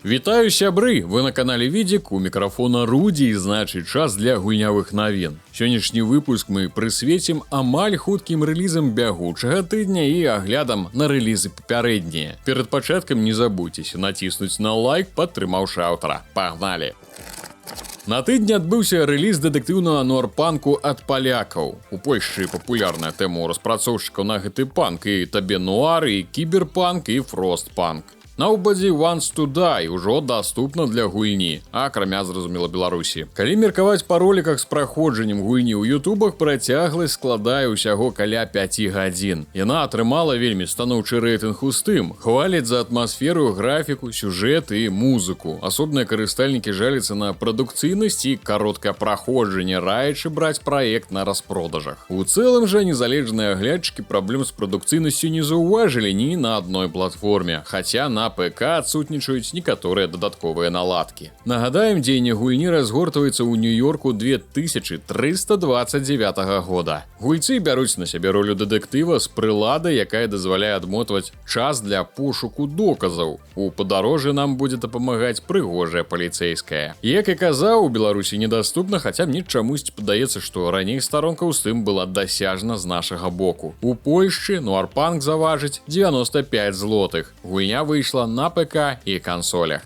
Вітаю, сябры! Вы на канале Відзік, у мікрафона Рудзі, і значыць час для гульнявых навін. Сённяшні выпуск мы прысвецім амаль хуткім рэлізам бягучага тыдня і аглядам на рэлізы папярэднія. Перад пачаткам не забудзьцеся націснуць на лайк, падтрымаўшы аўтара. Пагналі! На тыдні адбыўся рэліз дэтэктыўнага нуар-панку ад палякаў. У Польшчы папулярная тэма ў распрацоўшчыкаў на гэты панк і табе-нуар, і кіберпанк, і фростпанк. Nobody Wants to Die ўжо даступна для гульні, акрамя, зразумела, Беларусі. Калі меркаваць па роліках з праходжаннем гульні ў ютубах, працягласць складае ўсяго каля 5 гадзін. Яна атрымала вельмі станоўчы рэйтынг у Steam, хваляць за атмасферу, графіку, сюжэт і музыку. Асобныя карыстальнікі жаляцца на прадукцыйнасць і кароткае праходжанне, раячы браць праект на распродажах. У цэлым жа незалежныя аглядчыкі праблем з прадукцыйнасцю не заўважылі ні на адной платформе, хаця на ПК адсутнічаюць некаторыя дадатковыя наладкі. Нагадаем, дзеянне гульні разгортваецца ў Нью-Йорку 2329 года. Гульцы бяруць на сябе ролю дэтэктыва з прыладай, якая дазваляе адмотваць час для пошуку доказаў. У падарожжы нам будзе дапамагаць прыгожая паліцэйская. Як і казаў, у Беларусі недаступна, хаця мне чамусьці падаецца, што раней старонка ў Steam была дасяжна з нашага боку. У Польшчы нуар-панк заважыць 95 злотых. Гульня выйшла на ПК і кансолях.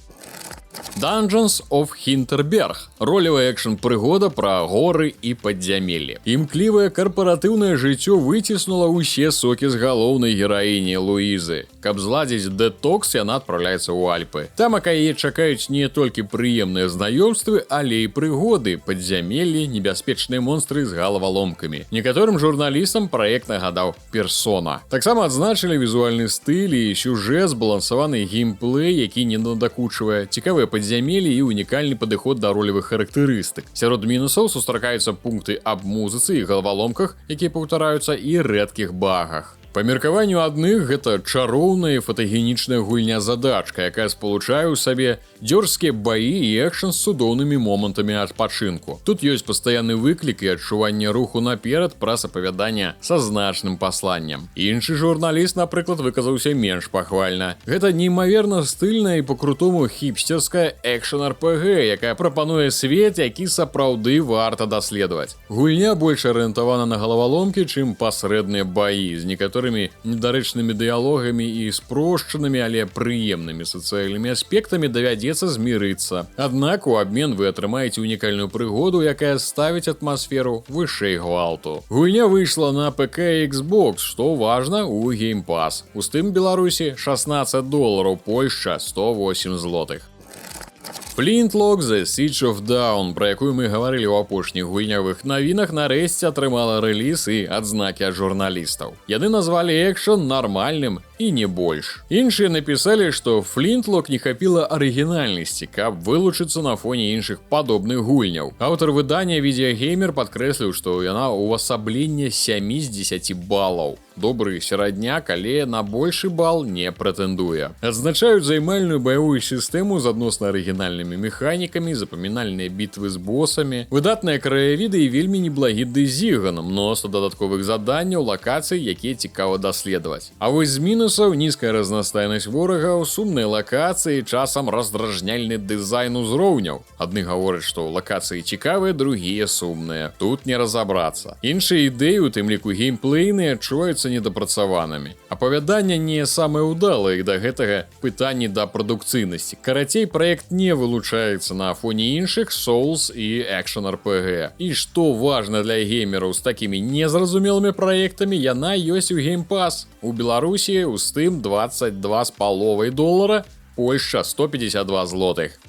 Dungeons of Hinterberg – ролевая экшн-прыгода пра горы і падзямеллі. Імклівае карпаратыўнае жыццё выціснула ўсе сокі з галоўнай гераіні Луізы. Каб зладзіць дэтокс, яна адпраўляецца ў Альпы. Тамака яе чакаюць не толькі прыемныя знаёмствы, але і прыгоды, падзямеллі, небяспечныя монстры з галаваломкамі. Некаторым журналістам праект нагадаў Persona. Таксама адзначылі візуальны стыль і сюжэт, збалансаваны геймплэй, які не надакучвае, цікавыя падзямеллі і унікальны падыход да ролевых характарыстык. Сярод мінусаў сустракаюцца пункты аб музыцы і галаваломках, якія паўтараюцца, і рэдкіх багах. Па меркаванню адных, гэта чароўная і фотагенічная гульня-задачка, якая спалучае ў сабе дзёрзкія баі і экшн з цудоўнымі момантамі адпачынку. Тут ёсць пастаянны выклік і адчуванне руху наперад праз апавяданне са значным пасланнем. Іншы журналіст, напрыклад, выказаўся менш пахвальна. Гэта неймаверна стыльная і па-крутому хіпстерская экшн-РПГ, якая прапануе свет, які сапраўды варта даследаваць. Гульня больш арыентавана на галаваломкі, чым пасрэдныя баі з некаторымі недарэчнымі дыялогамі і спрошчанымі, але прыемнымі сацыяльнымі аспектамі давядзецца змірыцца. Аднак у абмен вы атрымаеце унікальную прыгоду, якая ставіць атмасферу вышэй гвалту. Гульня выйшла на ПК і Xbox, што важна, у Game Pass. У Steam Беларусі $16, Польшча 108 злотых. Flintlock The Siege of Dawn, пра якую мы гаварылі ў апошніх гульнявых навінах, нарэшце атрымала рэліз і адзнакі ад журналістаў. Яны назвалі экшн нармальным і не больш. Іншыя напісалі, што Flintlock не хапіла арыгінальнасці, каб вылучыцца на фоне іншых падобных гульняў. Аўтар выдання Відеагеймер падкрэсліў, што яна ўвасабленне 7 з 10 балаў. Добры серадняк, але на большы бал не прэтэндуе. Адзначаюць займальную баявую сістэму з адносна арыгінальнымі механікамі, запамінальныя бітвы з босамі, выдатныя краявіды і вельмі неблагі дызіган, мноства дадатковых заданняў, лакацый, якія цікава даследаваць. А вось з мінусаў нізкая разнастайнасць ворагаў, сумныя лакацыі, часам раздражняльны дызайн узроўняў. Адны гавораць, што лакацыі цікавыя, другія сумныя. Тут не разабрацца. Іншыя ідэі, у тым ліку геймплейныя, адчуваюцца недапрацаванымі. Апавяданне не самае ўдалае, і да гэтага пытанні да прадукцыйнасці. Карацей, праект не вылучаецца на фоне іншых Souls і экшн-РПГ. І што важна для геймераў з такімі незразумелымі праектамі, яна ёсць у Game Pass. У Беларусі у Steam $22,5, Польшча 152 злотых.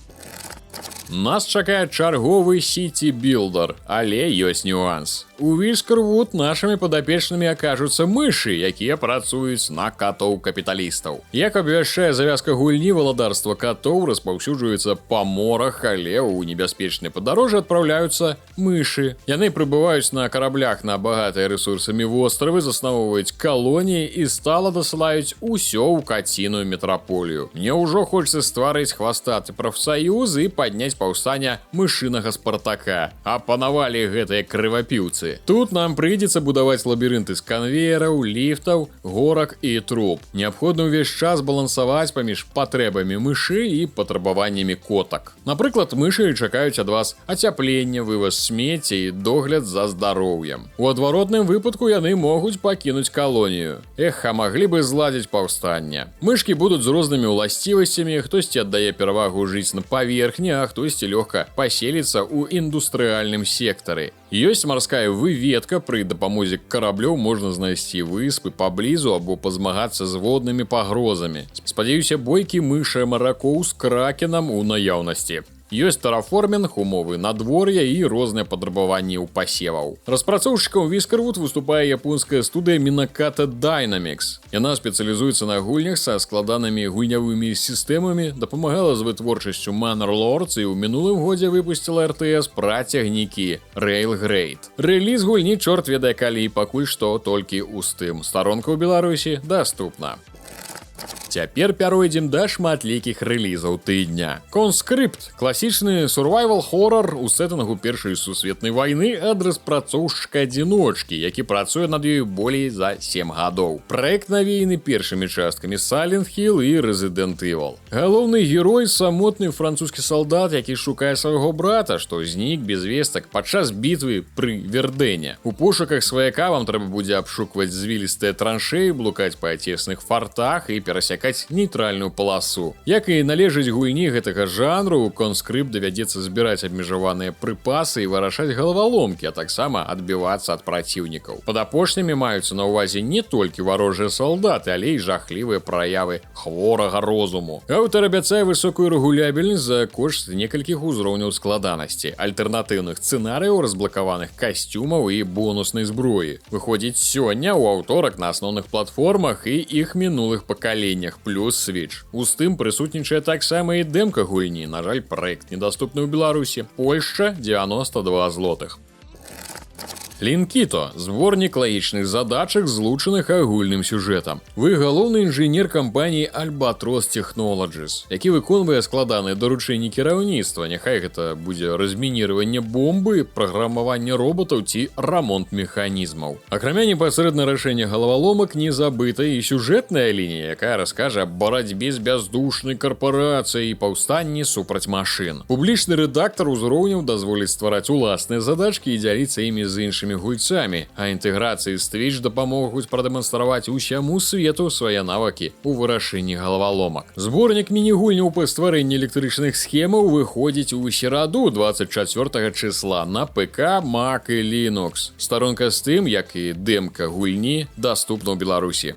Нас чакае чарговы сіті-білдар, але ёсць нюанс. У Віскервуд нашымі падапечнымі акажуцца мышы, якія працуюць на катоў-капіталістаў. Як абвяшчае завязка гульні, валадарства катоў распаўсюджваецца па морах, але ў небяспечныя падарожжы адпраўляюцца мышы. Яны прыбываюць на караблях на багатыя рэсурсамі востравы, заснавоўваюць калоніі і стала дасылаюць усё ў каціную метраполію. Мне ўжо хочацца стварыць хвастаты прафсаюз і падняць канец паўстання мышынага Спартака. Апанавалі гэтыя крывапіўцы. Тут нам прыйдзецца будаваць лабірынты з канвеераў, ліфтаў, горак і труб. Неабходна ўвесь час балансаваць паміж патрэбамі мышэй і патрабаваннямі котак. Напрыклад, мышы чакаюць ад вас ацяплення, вываз смецця і догляд за здароўем. У адваротным выпадку яны могуць пакінуць калонію. А маглі бы зладзіць паўстанне. Мышкі будуць з рознымі ўласцівасцямі, хтосьці аддае перавагу жыць на паверхні, а хтосьці лёгка паселіцца ў індустрыяльным сектары. Ёсць марская выведка, пры дапамозе караблёў можна знайсці выспы паблізу або пазмагацца з воднымі пагрозамі. Спадзяюся, бойкі мыша маракоў з кракенам у наяўнасці. Ёсць тэраформінг, умовы надвор'я і розныя патрабаванні ў пасеваў. Распрацоўшчыкам Whiskerwood выступае японская студыя Minakata Dynamics. Яна спецыялізуецца на гульнях са складанымі гульнявымі сістэмамі, дапамагала з вытворчасцю Manor Lords і ў мінулым годзе выпусціла RTS пра цягнікі Railgrade. Рэліз гульні чорт ведае калі, пакуль што толькі ў Steam. Старонка ў Беларусі даступна. Цяпер пяройдзем да шматлікіх рэлізаў тыдня. Conscript – класічны сурвайвал-хорар у сеттынгу Першай сусветнай вайны ад распрацоўшчыка-адзіночкі, які працуе над ёй болей за 7 гадоў. Праект навеяны першымі часткамі Silent Hill і Resident Evil. Галоўны герой – самотны французскі салдат, які шукае свайго брата, што знік без вестак падчас бітвы пры Вердэне. У пошуках сваяка вам трэба будзе абшукваць звілістыя траншеі, блукаць па цесных фартах і перасякаць нейтральную паласу. Як і належыць гульні гэтага жанру, у Conscript давядзецца збіраць абмежаваныя прыпасы і вырашаць галаваломкі, а таксама адбівацца ад праціўнікаў. Пад апошнімі маюцца на ўвазе не толькі варожыя салдаты, але і жахлівыя праявы хворага розуму. Аўтар абяцае высокую рэгулябельнасць за кошт некалькіх узроўняў складанасці, альтэрнатыўных сцэнарыяў, разблакаваных касцюмаў і бонуснай зброі. Выходзіць сёння ў аўторак на асноўных платформах і іх мінулых пакаленнях, плюс Switch. У Steam прысутнічае таксама і дэмка гульні. На жаль, праект недаступны ў Беларусі. Польшча 92 злотых. Лінкіто – зборнік лагічных задачак, злучаных агульным сюжэтам. Вы галоўны інжынер кампаніі Albatross Technologies, які выконвае складаныя даручэнні кіраўніцтва. Няхай гэта будзе размініраванне бомбы, праграмаванне роботаў ці рамонт механізмаў. Акрамя непасрэдна рашэння галаваломак не забыта і сюжэтная лінія, якая раскажа аб барацьбе з бяздушнай карпорацыяй і паўстанні супраць машын. Публічны рэдактар узроўняў дазволіць ствараць уласныя задачкі і дзяліцца імі з іншымі гульцамі, а інтэграцыі з Twitch дапамогуць прадэманстраваць усяму свету свае навыкі ў вырашэнні галаваломак. Зборнік міні-гульняў па стварэнні электрычных схемаў выходзіць у сераду 24 числа на ПК, Mac і Linux. Старонка з тым, як і дэмка гульні, даступна ў Беларусі.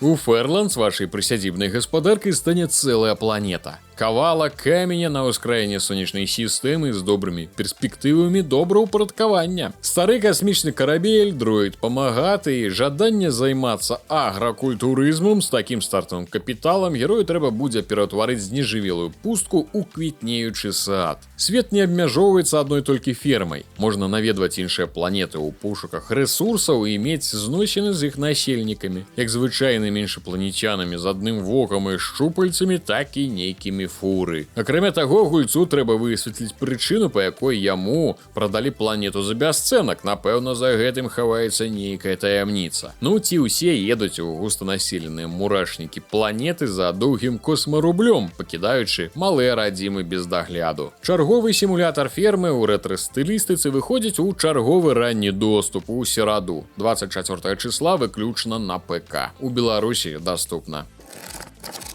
У Fairlands вашай прысядзібнай гаспадаркай стане цэлая планета. Кавалак каменя на ўскраіне сонечнай сістэмы з добрымі перспектывамі добраўпарадкавання. Стары касмічны карабель, дроід-памагаты і жаданне займацца агракультурызмам з такім стартавым капіталам герою трэба будзе пераўтварыць знежывелую пустку ў квітнеючы сад. Свет не абмяжоўваецца адной толькі фермай. Можна наведваць іншыя планеты ў пошуках рэсурсаў і мець зносіны з іх насельнікамі, як звычайнымі іншапланецянамі з адным вокам і шчупальцамі, так і нейкімі фуры. Акрамя таго, гульцу трэба высветліць прычыну, па якой яму прадалі планету за бясцэнак. Напэўна, за гэтым хаваецца нейкая таямніца. Ну ці ўсе едуць у густанаселеныя мурашнікі планеты за доўгім космарублём, пакідаючы малыя радзімы без дагляду. Чарговы сімулятар фермы ў рэтра-стылістыцы выходзіць у чарговы ранні доступ у сераду 24 числа выключна на ПК. У Беларусі даступна.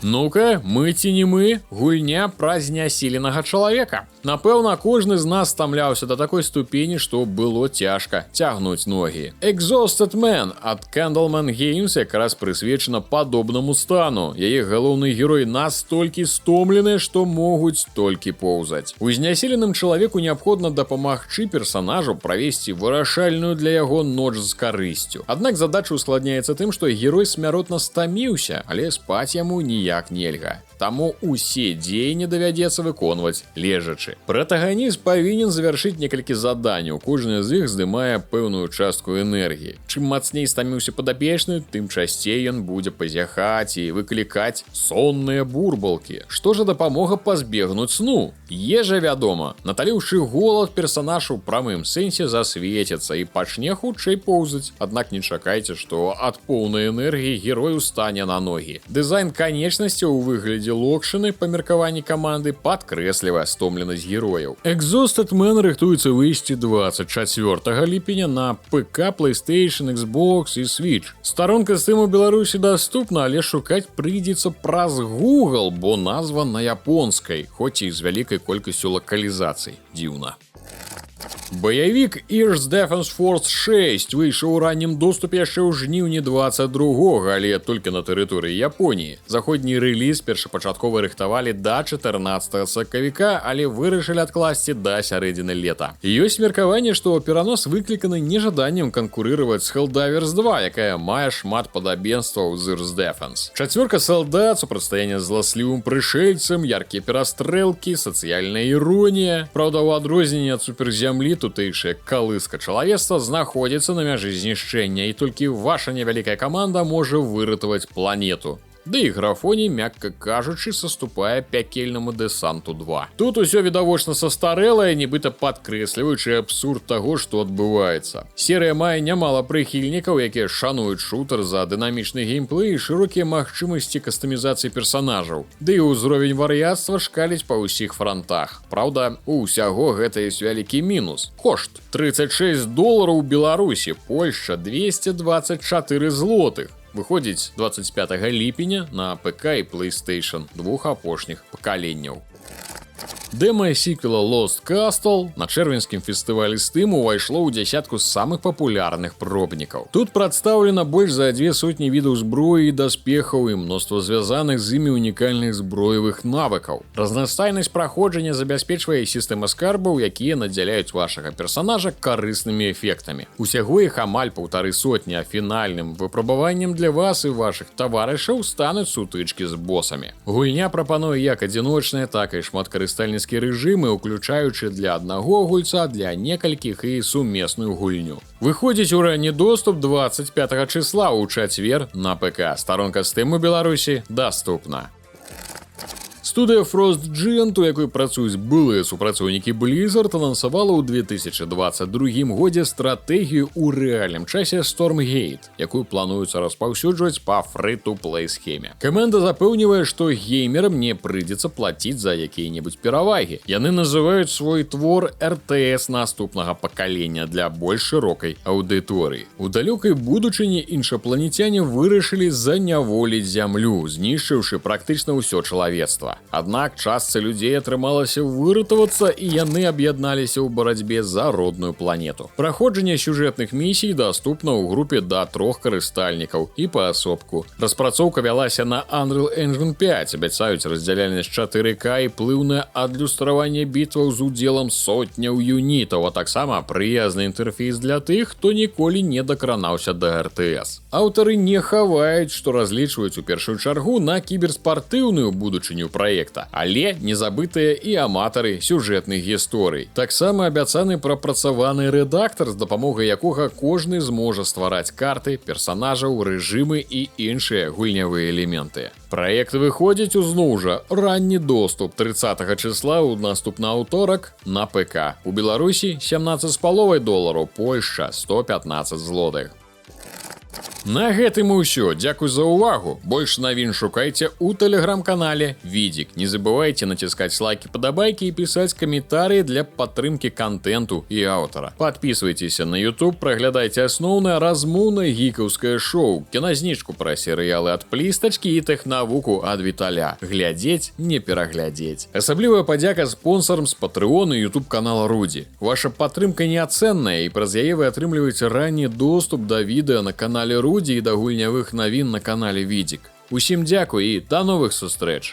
Ну-ка, мы ці не мы, гульня пра знясіленага чалавека. Напэўна, кожны з нас стамляўся да такой ступені, што было цяжка цягнуць ногі. Exhausted Man ад Candleman Games якраз прысвечана падобнаму стану. Яе галоўны герой настолькі стомлены, што могуць толькі поўзаць. У знясіленым чалавеку неабходна дапамагчы персанажу правесці вырашальную для яго ноч з карысцю. Аднак задача ускладняецца тым, што герой смяротна стаміўся, але спаць яму ніяк нельга. таму усе дзеянні давядзецца выконваць лежачы. Пратаганіст павінен завяршыць некалькі заданняў, кожны з іх здымае пэўную частку энергіі. Чым мацней стаміўся падапечны, тым часцей ён будзе пазяхаць і выклікаць сонныя бурбалкі, што ж дапамога пазбегнуць сну. Ежа, вядома, наталіўшы голад, персанаж у прамым сэнсе засвеціцца і пачне хутчэй поўзаць. Аднак не чакайце, што ад поўнай энергіі герой устане на ногі. Дызайн канечнасцяў у выглядзе локшыны па меркаванні каманды падкрэслівае стомленасць герояў. Exhausted Man рыхтуецца выйсці 24 ліпеня на ПК, PlayStation, Xbox і Switch. Старонка Steam у Беларусі даступна, але шукаць прыйдзецца праз Google, бо назва на японскай, хоць і з вялікай колькасцю лакалізацый. Дзіўна. Баявік Earth Defense Force 6 выйшаў у раннім доступе яшчэ ў жніўні 22-го, але толькі на тэрыторыі Японіі. Заходні рэліз першапачаткова рыхтавалі да 14 сакавіка, але вырашылі адкласці да сярэдзіны лета. Ёсць меркаванне, што перанос выкліканы нежаданнем канкурыраваць з Helldivers 2, якая мае шмат падабенстваў з Earth Defense. Чацвёрка салдат, супрацьстаянне з зласлівым прышэльцам, яркія перастрэлкі, сацыяльная іронія. Праўда, у адрозненне ад суперзямлі, тутэйшая калыска чалавецтва знаходзіцца на мяжы знішчэння, і толькі ваша невялікая каманда можа выратаваць планету. Да і графоні, мякка кажучы, саступае пякельнаму Дэсанту 2. Тут усё відавочна састарэлае, нібыта падкрэсліваючы абсурд таго, што адбываецца. Серыя мае нямала прыхільнікаў, якія шануюць шутер за дынамічны геймплэй і шырокія магчымасці кастамізацыі персанажаў. Ды і ўзровень вар'яцтва шкаліць па ўсіх франтах. Праўда, у ўсяго гэта ёсць вялікі мінус. Кошт $36 у Беларусі, Польшча 224 злотых. Выходзіць 25 ліпеня на ПК і PlayStation двух апошніх пакаленняў. Дэма сіквела Lost Castle на чэрвеньскім фестывалі Steam увайшло ў дзясятку самых папулярных пробнікаў. Тут прадстаўлена больш за 200 відаў зброі і даспехаў і мноства звязаных з імі унікальных зброевых навыкаў. Разнастайнасць праходжання забяспечвае сістэма скарбаў, якія надзяляюць вашага персанажа карыснымі эфектамі. Усяго іх амаль 150, а фінальным выпрабаваннем для вас і вашых таварышаў стануць сутычкі з босамі. Гульня прапануе як адзіночныя, так і шматкарыстальніцкія рэжымы, уключаючы для аднаго гульца, для некалькіх і сумесную гульню. Выходзіць у ранні доступ 25 числа ў чацвер на ПК. Старонка Steam у Беларусі даступна. Студыя Frost Giant, у якой працуюць былыя супрацоўнікі Blizzard, анансавала ў 2022 годзе стратэгію ў рэальным часе Stormgate, якую плануецца распаўсюджваць па free-to-play схеме. Каманда запэўнівае, што геймерам не прыйдзецца плаціць за якія-небудзь перавагі. Яны называюць свой твор RTS наступнага пакалення для больш шырокай аўдыторыі. У далёкай будучыні іншапланецяне вырашылі заняволіць зямлю, знішчыўшы практычна ўсё чалавецтва. Аднак частцы людзей атрымалася выратавацца, і яны аб'ядналіся ў барацьбе за родную планету. Праходжанне сюжэтных місій даступна ў групе да 3 карыстальнікаў і паасобку. Распрацоўка вялася на Unreal Engine 5, абяцаюць раздзяляльнасць 4К і плыўнае адлюстраванне бітваў з удзелам сотняў юнітаў, а таксама прыязны інтэрфейс для тых, хто ніколі не дакранаўся да RTS. Аўтары не хаваюць, што разлічваюць у першую чаргу на кіберспартыўную будучыню праекта, але не забытыя і аматары сюжэтных гісторый. Таксама абяцаны прапрацаваны рэдактар, з дапамогай якога кожны зможа ствараць карты, персанажаў, рэжымы і іншыя гульнявыя элементы. Праект выходзіць узноў жа ранні доступ 30 числа ў наступны аўторак на ПК. У Беларусі $17,5, Польшча 115 злотых. На гэтым усё. Дзякуй за ўвагу. Больш навін шукайце ў тэлеграм-канале Відзік. Не забывайце націскаць лайкі, падабайкі і пісаць каментарыі для падтрымкі кантэнту і аўтара. Падпісвайцеся на YouTube, праглядайце асноўнае размоўнае гікаўскае шоу, кіназніжку пра серыялы ад Плістачкі і тэхнавуку ад Віталя. Глядзець, не пераглядзець. Асаблівая падзяка спонсарам з Patreon і YouTube канала Рудзі. Ваша падтрымка неацэнная, і праз яе вы атрымліваеце ранні доступ да відэа на канале Рудзі і да гульнявых навін на канале Відзік. Усім дзякуй і да новых сустрэч!